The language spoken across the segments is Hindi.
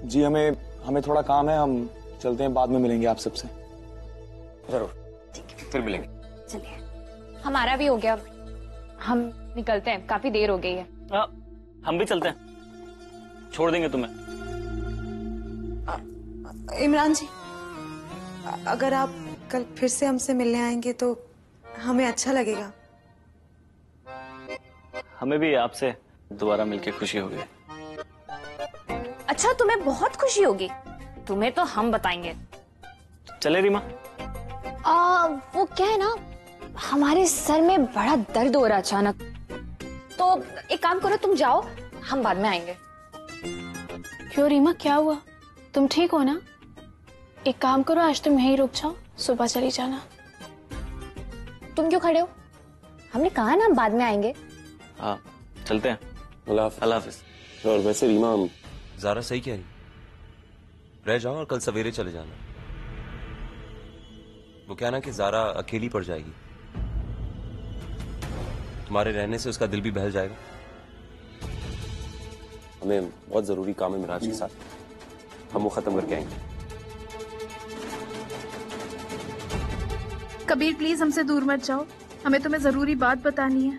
जी हमें हमें थोड़ा काम है, हम चलते हैं, बाद में मिलेंगे आप सबसे। जरूर, फिर मिलेंगे। चलिए, हमारा भी हो गया, हम निकलते हैं, काफी देर हो गई है। हम भी चलते हैं, छोड़ देंगे तुम्हें। इमरान जी, अगर आप कल फिर से हमसे मिलने आएंगे तो हमें अच्छा लगेगा। हमें भी आपसे दोबारा मिलके खुशी होगी। अच्छा, तुम्हें बहुत खुशी होगी, तुम्हें तो हम बताएंगे। चले रीमा? वो क्या है ना, हमारे सर में बड़ा दर्द हो रहा है अचानक, तो एक काम करो, तुम जाओ, हम बाद में आएंगे। क्यों रीमा, क्या हुआ? तुम ठीक हो ना? एक काम करो, आज तुम यहीं रुक जाओ, सुबह चली जाना। तुम क्यों खड़े हो? हमने कहा ना हम बाद में आएंगे। हाँ, चलते हैं। अल्लाह हाफिज। और वैसे रीमा, ज़ारा सही कह रही, रह जाओ और कल सवेरे चले जाना। वो क्या ना कि ज़ारा अकेली पड़ जाएगी, तुम्हारे रहने से उसका दिल भी बहल जाएगा। हमें बहुत जरूरी काम है मिराज के साथ, हम वो खत्म करके आएंगे। कबीर प्लीज हमसे दूर मत जाओ, हमें तुम्हें जरूरी बात बतानी है।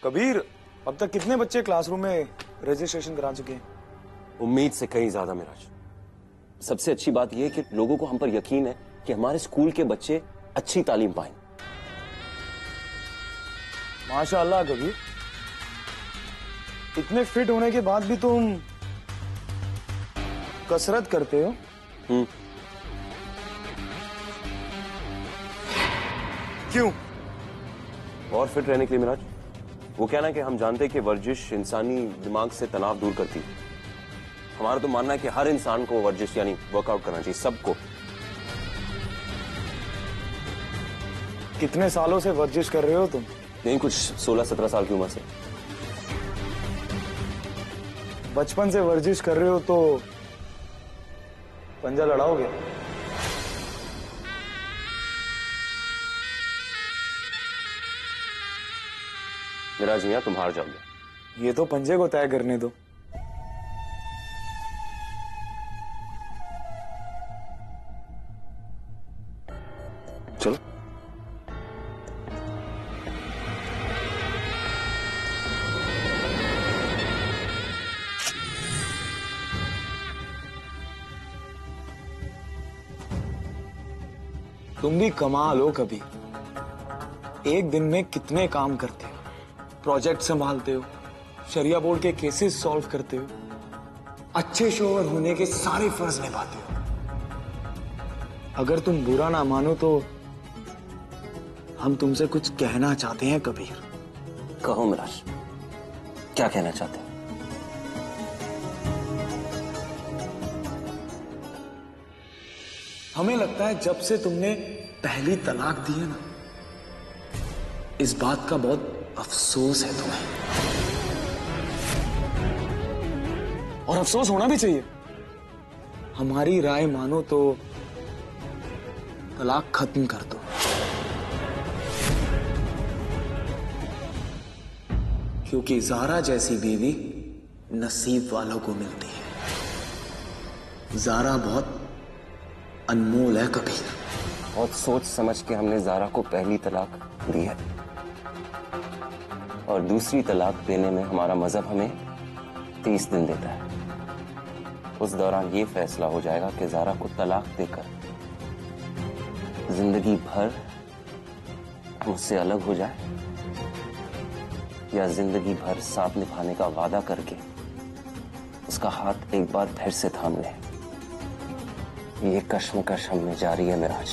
कबीर, अब तक कितने बच्चे क्लासरूम में रजिस्ट्रेशन करा चुके हैं? उम्मीद से कहीं ज्यादा मिराज। सबसे अच्छी बात यह है कि लोगों को हम पर यकीन है कि हमारे स्कूल के बच्चे अच्छी तालीम पाएं। माशाअल्लाह कबीर, इतने फिट होने के बाद भी तुम कसरत करते हो। क्यों? और फिट रहने के लिए मिराज। वो क्या ना कि हम जानते हैं कि वर्जिश इंसानी दिमाग से तनाव दूर करती है। हमारा तो मानना है कि हर इंसान को वर्जिश यानी वर्कआउट करना चाहिए, सबको। कितने सालों से वर्जिश कर रहे हो तुम? नहीं, कुछ 16-17 साल की उम्र से। बचपन से वर्जिश कर रहे हो तो पंजा लड़ाओगे? मिराज मियां, तुम हार जाओगे। ये तो पंजे को तय करने दो। चलो। तुम भी कमाल हो कभी, एक दिन में कितने काम करते हो, प्रोजेक्ट संभालते हो, शरिया बोर्ड के केसेस सॉल्व करते हो, अच्छे शोवर होने के सारे फर्ज निभाते हो। अगर तुम बुरा ना मानो तो हम तुमसे कुछ कहना चाहते हैं कबीर। कहो मिराज, क्या कहना चाहते हो? हमें लगता है जब से तुमने पहली तलाक दी है ना, इस बात का बहुत अफसोस है तुम्हें, और अफसोस होना भी चाहिए। हमारी राय मानो तो तलाक खत्म कर दो, क्योंकि ज़ारा जैसी बीवी नसीब वालों को मिलती है। ज़ारा बहुत अनमोल है कबीर। बहुत सोच समझ के हमने ज़ारा को पहली तलाक दी है, और दूसरी तलाक देने में हमारा मजहब हमें 30 दिन देता है। उस दौरान ये फैसला हो जाएगा कि ज़ारा को तलाक देकर जिंदगी भर मुझसे अलग हो जाए, या जिंदगी भर साथ निभाने का वादा करके उसका हाथ एक बार फिर से थाम ले। ये कश्मकश हम में जारी है मिराज।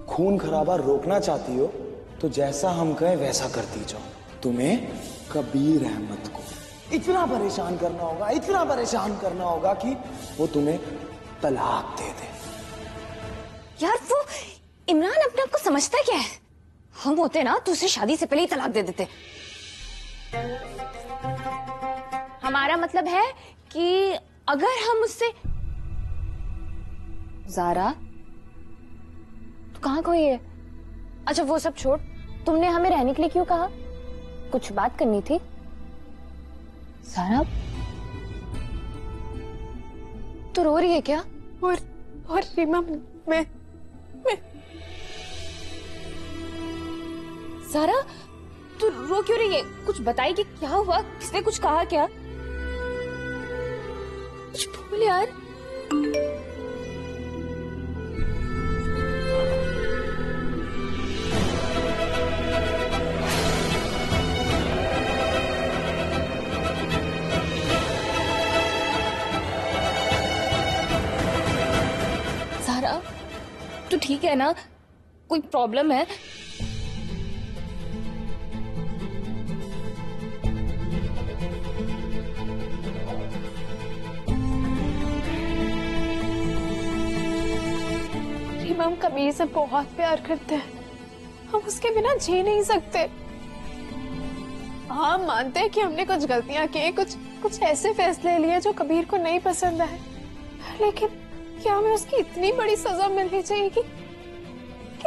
खून खराबा रोकना चाहती हो तो जैसा हम कहें वैसा करती जाओ। तुम्हें कबीर अहमद को इतना परेशान करना होगा, इतना परेशान करना होगा कि वो तुम्हें तलाक दे दे। यार वो इमरान अपने आप को समझता क्या है? हम होते ना तो उसे शादी से पहले ही तलाक दे देते। हमारा मतलब है कि अगर हम उससे ज़ारा, तू कहाँ खोई है? अच्छा वो सब छोड़, तुमने हमें रहने के लिए क्यों कहा? कुछ बात करनी थी? ज़ारा, तू रो रही है क्या? और रीमा, मैं ज़ारा, तू रो क्यों रही है? कुछ बताएगी, क्या हुआ? किसने कुछ कहा क्या? कुछ बोल यार। ज़ारा, तू ठीक है ना? कोई प्रॉब्लम है? रीमा, हम कबीर से बहुत प्यार करते हैं, हम उसके बिना जी नहीं सकते। हाँ, मानते हैं कि हमने कुछ गलतियां की, कुछ ऐसे फैसले लिए जो कबीर को नहीं पसंद आए, लेकिन क्या हमें उसकी इतनी बड़ी सजा मिलनी चाहिए कि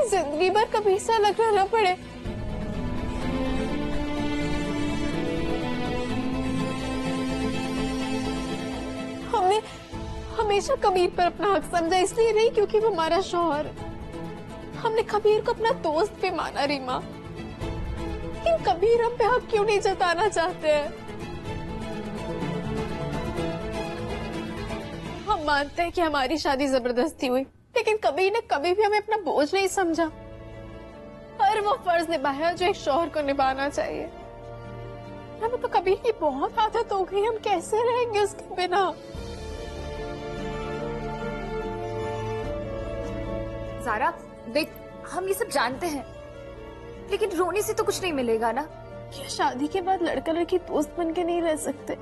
जिंदगी भर कबीर से अलग रहना पड़े? हमने हमेशा कबीर पर अपना हक समझा, इसलिए नहीं क्योंकि वो हमारा शौहर है। हमने कबीर को अपना दोस्त भी माना रीमा, लेकिन कबीर हम पे हक क्यों नहीं जताना चाहते हैं? हम मानते हैं कि हमारी शादी जबरदस्ती हुई, लेकिन कबीर ने कभी भी हमें अपना बोझ नहीं समझा और वो फर्ज निभाया जो एक शौहर को निभाना चाहिए। हमें तो कबीर की बहुत आदत हो गई, हम कैसे रहेंगे उसके बिना? ज़ारा देख, हम ये सब जानते हैं, लेकिन रोने से तो कुछ नहीं मिलेगा ना। क्या शादी के बाद लड़का लड़की दोस्त बन के नहीं रह सकते?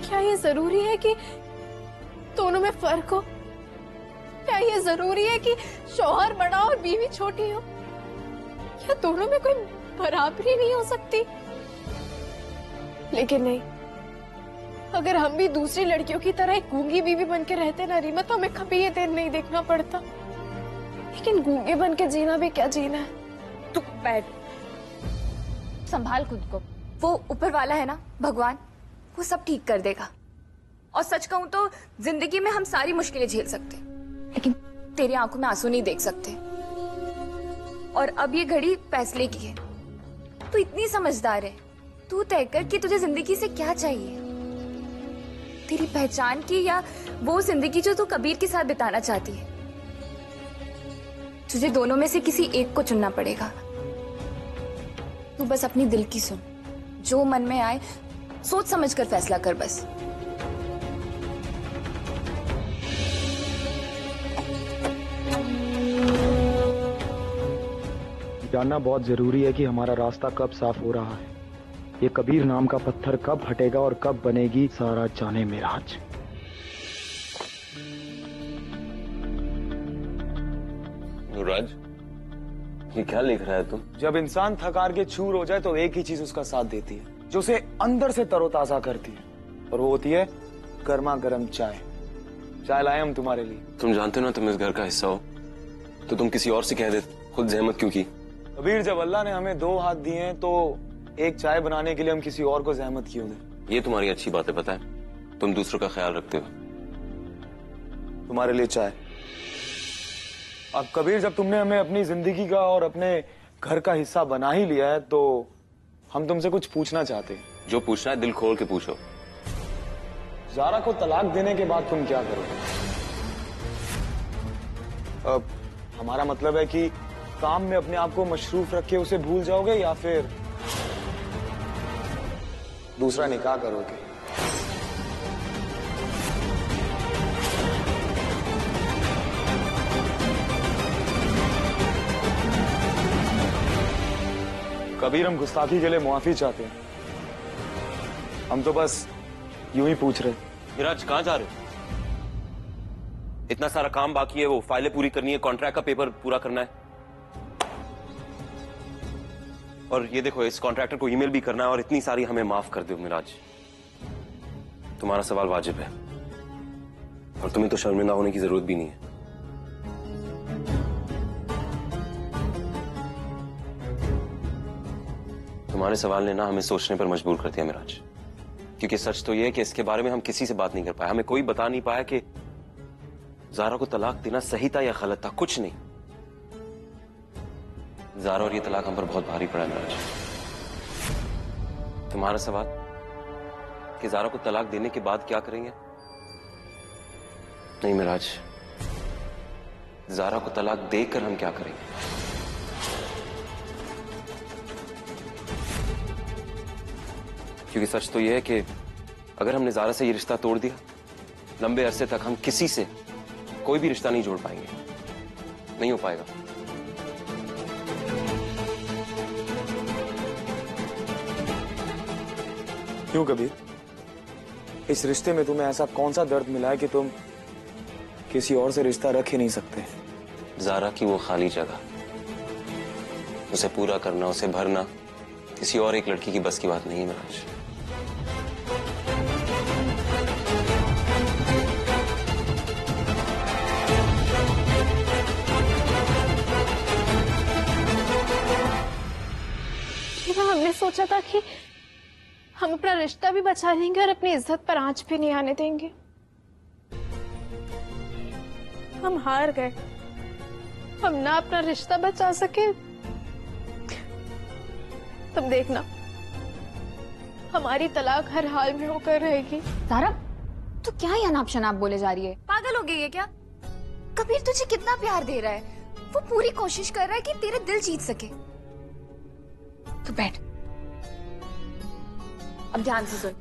क्या ये जरूरी है कि दोनों में फर्क हो? क्या ये जरूरी है कि शौहर बड़ा और बीवी छोटी हो? क्या दोनों में कोई बराबरी नहीं हो सकती? लेकिन नहीं, अगर हम भी दूसरी लड़कियों की तरह एक गूंगी बीवी बन के रहते ना रीमा, तो हमें कभी ये दिन नहीं देखना पड़ता। लेकिन गूंगे बन के जीना भी क्या जीना है? तू बैठ, संभाल खुद को। वो ऊपर वाला है ना, भगवान, वो सब ठीक कर देगा। और सच कहूं तो जिंदगी में हम सारी मुश्किलें झेल सकते, लेकिन तेरी आंखों में आंसू नहीं देख सकते। और अब ये घड़ी फैसले की है। तू इतनी समझदार है, तू तय कर कि तुझे जिंदगी से क्या चाहिए। तेरी पहचान की या वो जिंदगी जो तू कबीर के साथ बिताना चाहती है। तुझे दोनों में से किसी एक को चुनना पड़ेगा। तू बस अपनी दिल की सुन, जो मन में आए सोच समझ कर फैसला कर बस। जानना बहुत जरूरी है कि हमारा रास्ता कब साफ हो रहा है। ये कबीर नाम का पत्थर कब हटेगा और कब बनेगी सारा जाने मिराज। राज, ये क्या लिख रहा है तुम? जब इंसान थक हार के चूर हो जाए तो एक ही चीज उसका साथ देती है, जो उसे अंदर से तरोताजा करती है, और वो होती है गर्मा गर्म चाय। चाय लाए हम तुम्हारे लिए। तुम जानते हो ना तुम इस घर का हिस्सा हो, तो तुम किसी और से कह देते, खुद जहमत क्यों की? कबीर, जब अल्लाह ने हमें 2 हाथ दिए हैं तो एक चाय बनाने के लिए हम किसी और को जहमत क्यों दें? ये तुम्हारी अच्छी बात है, पता है, तुम दूसरों का ख्याल रखते हो। तुम्हारे लिए चाय। अब कबीर, जब तुमने हमें अपनी जिंदगी का और अपने घर का हिस्सा बना ही लिया है, तो हम तुमसे कुछ पूछना चाहते हैं। जो पूछना है दिल खोल के पूछो। ज़ारा को तलाक देने के बाद तुम क्या करोगे? अब हमारा मतलब है कि काम में अपने आप को मशरूफ रख के उसे भूल जाओगे, या फिर दूसरा निकाह करोगे? कबीर, हम गुस्ताखी के लिए मुआफी चाहते हैं। हम तो बस यूं ही पूछ रहे। मिराज, कहाँ जा रहे हो? इतना सारा काम बाकी है, वो फाइलें पूरी करनी है, कॉन्ट्रैक्ट का पेपर पूरा करना है, और ये देखो इस कॉन्ट्रैक्टर को ईमेल भी करना है, और इतनी सारी हमें माफ कर दो मिराज। तुम्हारा सवाल वाजिब है, और तुम्हें तो शर्मिंदा होने की जरूरत भी नहीं है। तुम्हारे सवाल ने ना हमें सोचने पर मजबूर कर दिया मिराज, क्योंकि सच तो यह है कि इसके बारे में हम किसी से बात नहीं कर पाए। हमें कोई बता नहीं पाया कि ज़ारा को तलाक देना सही था या गलत था, कुछ नहीं। ज़ारा और ये तलाक हम पर बहुत भारी पड़ा है मिराज। तुम्हारा सवाल कि ज़ारा को तलाक देने के बाद क्या करेंगे? नहीं मिराज, ज़ारा को तलाक देकर हम क्या करेंगे? क्योंकि सच तो यह है कि अगर हमने ज़ारा से ये रिश्ता तोड़ दिया, लंबे अरसे तक हम किसी से कोई भी रिश्ता नहीं जोड़ पाएंगे, नहीं हो पाएगा। क्यों कबीर? इस रिश्ते में तुम्हें ऐसा कौन सा दर्द मिला है कि तुम किसी और से रिश्ता रख ही नहीं सकते? ज़ारा की वो खाली जगह, उसे पूरा करना, उसे भरना किसी और एक लड़की की बस की बात नहीं है मिराज। हमने सोचा था कि हम अपना रिश्ता भी बचा लेंगे और अपनी इज्जत पर आंच भी नहीं आने देंगे। हम हार गए। हम ना अपना रिश्ता बचा सके, तुम देखना हमारी तलाक हर हाल में होकर रहेगी। ज़ारा, तू क्या ही अनाप शनाप बोले जा रही है? पागल हो गई है क्या? कबीर तुझे कितना प्यार दे रहा है, वो पूरी कोशिश कर रहा है कि तेरा दिल जीत सके। तू बैठ, अब ध्यान से सुन।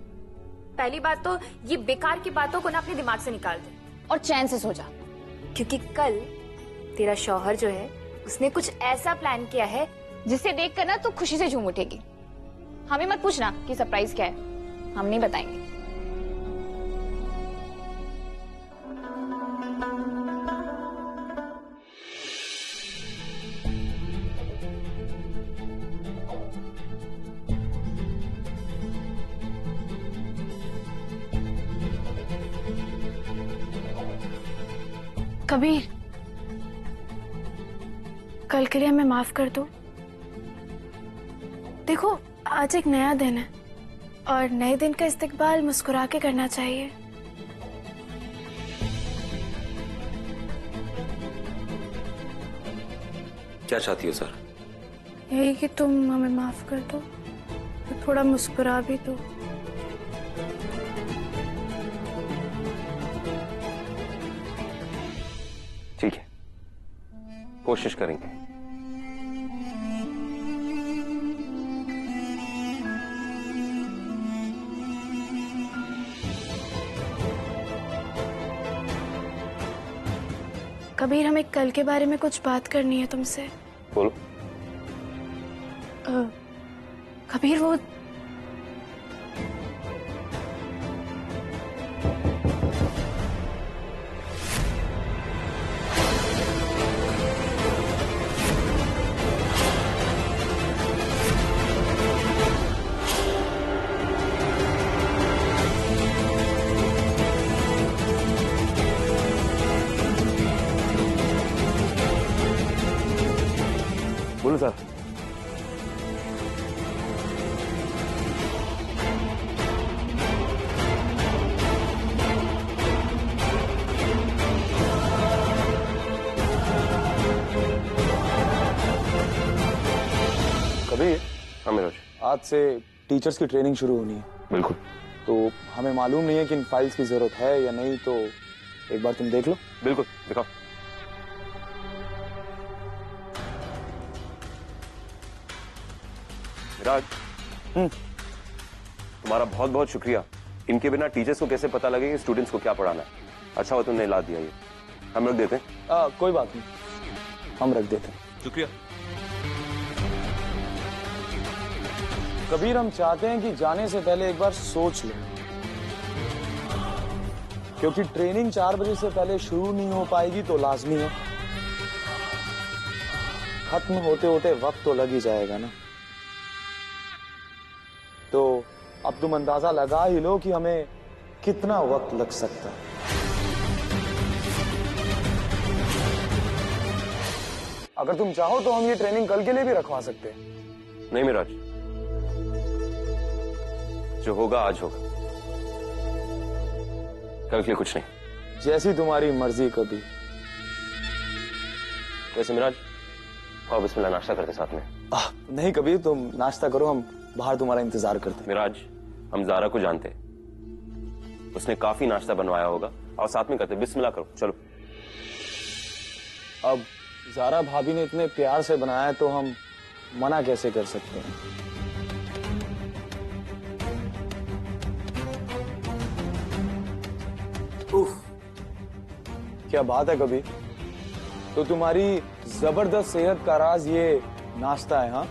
पहली बात तो ये बेकार की बातों को ना अपने दिमाग से निकाल दे और चैन से सो जा, क्योंकि कल तेरा शौहर जो है उसने कुछ ऐसा प्लान किया है जिसे देखकर ना तू खुशी से झूम उठेगी। हमें मत पूछना कि सरप्राइज क्या है, हम नहीं बताएंगे। कबीर, कल के लिए हमें माफ कर दो। देखो, आज एक नया दिन है और नए दिन का इस्तेकबाल मुस्कुरा के करना चाहिए। क्या चाहती हो सर? यही कि तुम हमें माफ कर दो, तो थोड़ा मुस्कुरा भी दो। ठीक है, कोशिश करेंगे। कबीर, हमें कल के बारे में कुछ बात करनी है तुमसे। बोलो। कबीर, वो बोलो सर। कबीर, हाँ मिराज। आज से टीचर्स की ट्रेनिंग शुरू होनी है। बिल्कुल। तो हमें मालूम नहीं है कि इन फाइल्स की जरूरत है या नहीं, तो एक बार तुम देख लो। बिल्कुल, दिखाओ। मिराज, तुम्हारा बहुत बहुत शुक्रिया। इनके बिना टीचर्स को कैसे पता लगेगा स्टूडेंट्स को क्या पढ़ाना है। अच्छा हुआ तुमने ला दिया ये। हम रख देते हैं। कोई बात नहीं, हम रख देते हैं। शुक्रिया। कबीर, हम चाहते हैं कि जाने से पहले एक बार सोच लें, क्योंकि ट्रेनिंग 4 बजे से पहले शुरू नहीं हो पाएगी तो लाजमी है खत्म होते होते वक्त तो लग ही जाएगा ना। तो अब तुम अंदाजा लगा ही लो कि हमें कितना वक्त लग सकता है। अगर तुम चाहो तो हम ये ट्रेनिंग कल के लिए भी रखवा सकते हैं। नहीं मिराज, जो होगा आज होगा, कल के लिए कुछ नहीं। जैसी तुम्हारी मर्जी कभी। वैसे मिराज, आओ बिस्मिल्लाह नाश्ता करते साथ में। नहीं कभी, तुम नाश्ता करो, हम बाहर तुम्हारा इंतजार करते हैं। मिराज, हम जारा को जानते हैं, उसने काफी नाश्ता बनवाया होगा, और साथ में करते। बिस्मिल्लाह करो, चलो। अब जारा भाभी ने इतने प्यार से बनाया है तो हम मना कैसे कर सकते हैं। उफ, क्या बात है कभी। तो तुम्हारी जबरदस्त सेहत का राज ये नाश्ता है? हाँ,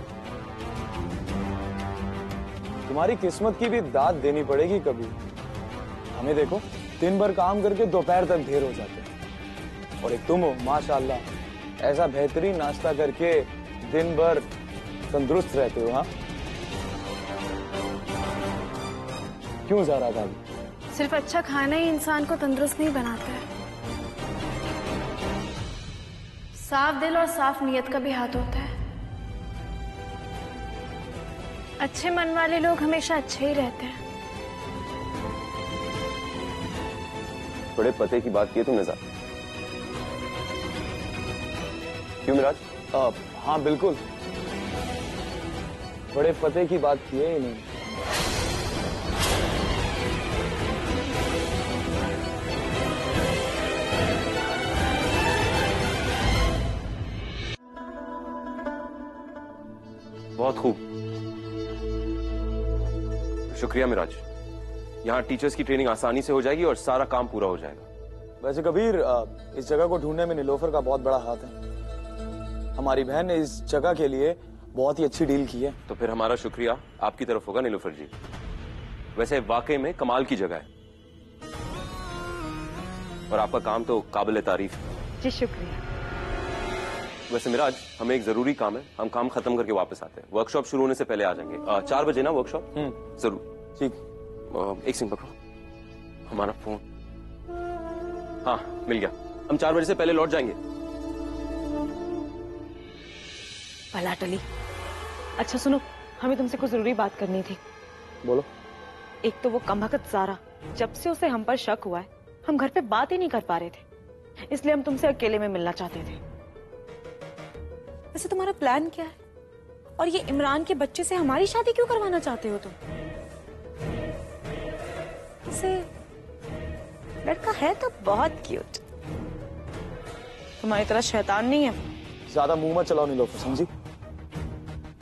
तुम्हारी किस्मत की भी दाद देनी पड़ेगी कभी। हमें देखो, दिन भर काम करके दोपहर तक ढेर हो जाते हैं, और एक तुम हो माशाल्लाह, ऐसा बेहतरीन नाश्ता करके दिन भर तंदुरुस्त रहते हो। हाँ, क्यों जा रहा था? सिर्फ अच्छा खाना ही इंसान को तंदुरुस्त नहीं बनाता है, साफ दिल और साफ नीयत का भी हाथ होता है। अच्छे मन वाले लोग हमेशा अच्छे ही रहते हैं। बड़े पते की बात की है तुमने ज़रा। क्यों मिराज? हाँ बिल्कुल, बड़े पते की बात की है ही नहीं। बहुत खूब, शुक्रिया मिराज। यहाँ टीचर्स की ट्रेनिंग आसानी से हो जाएगी और सारा काम पूरा हो जाएगा। वैसे कबीर, इस जगह को ढूंढने में नीलोफर का बहुत बड़ा हाथ है। हमारी बहन ने इस जगह के लिए बहुत ही अच्छी डील की है। तो फिर हमारा शुक्रिया आपकी तरफ होगा नीलोफर जी। वैसे वाकई में कमाल की जगह है, और आपका काम तो काबिल तारीफ है। जी शुक्रिया। वैसे मिराज, हमें एक जरूरी काम है, हम काम खत्म करके वापस आते हैं। वर्कशॉप शुरू होने से पहले आ जाएंगे। 4 बजे ना वर्कशॉप? जरूर। ठीक। एक सेकंड पकड़ो, हमारा फोन। हाँ, मिल गया। हम 4 बजे से पहले लौट जाएंगे। भला टली। अच्छा सुनो, हमें तुमसे कुछ जरूरी बात करनी थी। बोलो। एक तो वो कमबख्त सारा, जब से उसे हम पर शक हुआ है, हम घर पे बात ही नहीं कर पा रहे थे, इसलिए हम तुमसे अकेले में मिलना चाहते थे। वैसे तुम्हारा प्लान क्या है? और ये इमरान के बच्चे से हमारी शादी क्यों करवाना चाहते हो तुम? वैसे लड़का है तो बहुत क्यूट, तुम्हारी तरह शैतान नहीं है। ज्यादा मुंह मत चलाओ नीलोफर, समझी?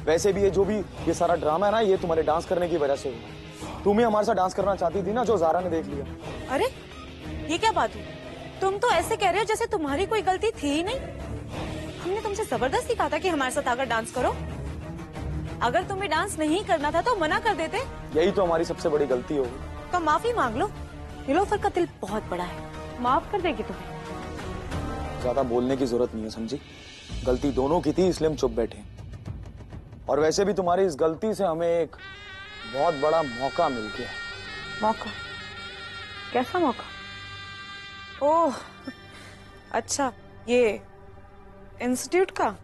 वैसे भी ये जो भी ये सारा ड्रामा है ना, ये तुम्हारे डांस करने की वजह से हुआ। तुम ही हमारे साथ डांस करना चाहती थी ना, जो जारा ने देख लिया। अरे ये क्या बात हुई? तुम तो ऐसे कह रहे हो जैसे तुम्हारी कोई गलती थी ही नहीं। हमने तुमसे जबरदस्ती कहा था कि हमारे साथ आकर डांस करो। अगर तुम्हें डांस नहीं करना था तो मना कर देते। यही तो हमारी सबसे बड़ी गलती होगी। तो माफी मांग लो, नीलोफर का दिल बहुत बड़ा है, माफ कर देगी तुम्हें। ज्यादा बोलने की जरूरत नहीं है, समझी? गलती दोनों की थी, इसलिए हम चुप बैठे। और वैसे भी तुम्हारी इस गलती से हमें एक बहुत बड़ा मौका मिल गया। मौका? कैसा मौका? ओह अच्छा, ये इंस्टीट्यूट का।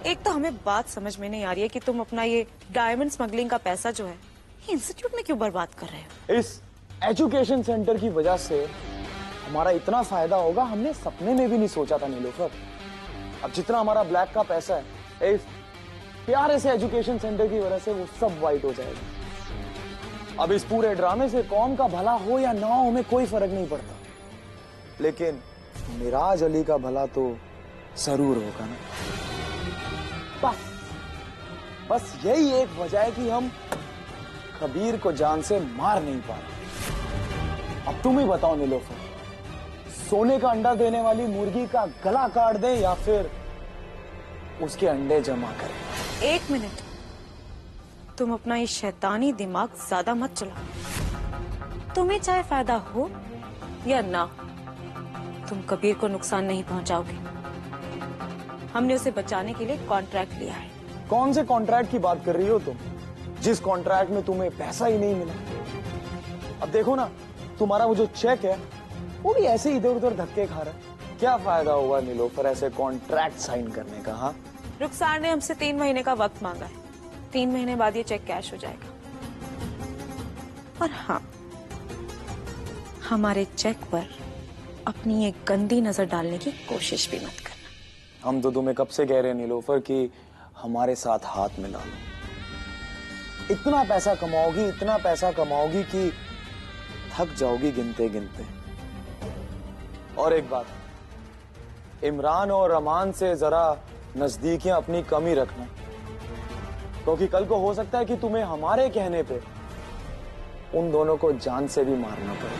एक तो हमें बात समझ में नहीं आ रही है कि तुम अपना ये डायमंड स्मगलिंग का पैसा जो है, ये इंस्टीट्यूट में क्यों बर्बाद कर रहे हो? इस एजुकेशन सेंटर की वजह से हमारा इतना फायदा होगा, हमने सपने में भी नहीं सोचा था नीलोफर। अब जितना हमारा ब्लैक का पैसा है, इस प्यारे से एजुकेशन सेंटर की वजह से वो सब वाइट हो जाएगा। अब इस पूरे ड्रामे से कौम का भला हो या ना हो, हमें कोई फर्क नहीं पड़ता, लेकिन मिराज अली का भला तो जरूर होगा ना। बस यही एक वजह है कि हम कबीर को जान से मार नहीं पा रहे। अब तुम ही बताओ नीलोफर, सोने का अंडा देने वाली मुर्गी का गला काट दें या फिर उसके अंडे जमा करें? एक मिनट, तुम अपना ये शैतानी दिमाग ज्यादा मत चलाओ। तुम्हें चाहे फायदा हो या ना, तुम कबीर को नुकसान नहीं पहुंचाओगे। हमने उसे बचाने के लिए कॉन्ट्रैक्ट लिया है। कौन से कॉन्ट्रैक्ट की बात कर रही हो तुम, जिस कॉन्ट्रैक्ट में तुम्हें पैसा ही नहीं मिला? अब देखो ना, तुम्हारा वो जो चेक है वो भी ऐसे इधर उधर धक्के खा रहा है। क्या फायदा हुआ नीलोफर ऐसे कॉन्ट्रैक्ट साइन करने का? हाँ, रुखसार ने हमसे 3 महीने का वक्त मांगा है। 3 महीने बाद ये चेक कैश हो जाएगा। और हाँ, हमारे चेक पर अपनी एक गंदी नजर डालने की कोशिश भी मत करना। हम तो तुम्हें कब से कह रहे हैं नीलोफर कि हमारे साथ हाथ मिला लो। इतना पैसा कमाओगी कि थक जाओगी गिनते गिनते। और एक बात, इमरान और अमान से जरा नजदीकियां अपनी कम ही रखना, क्योंकि कल को हो सकता है कि तुम्हें हमारे कहने पे उन दोनों को जान से भी मारना पड़े।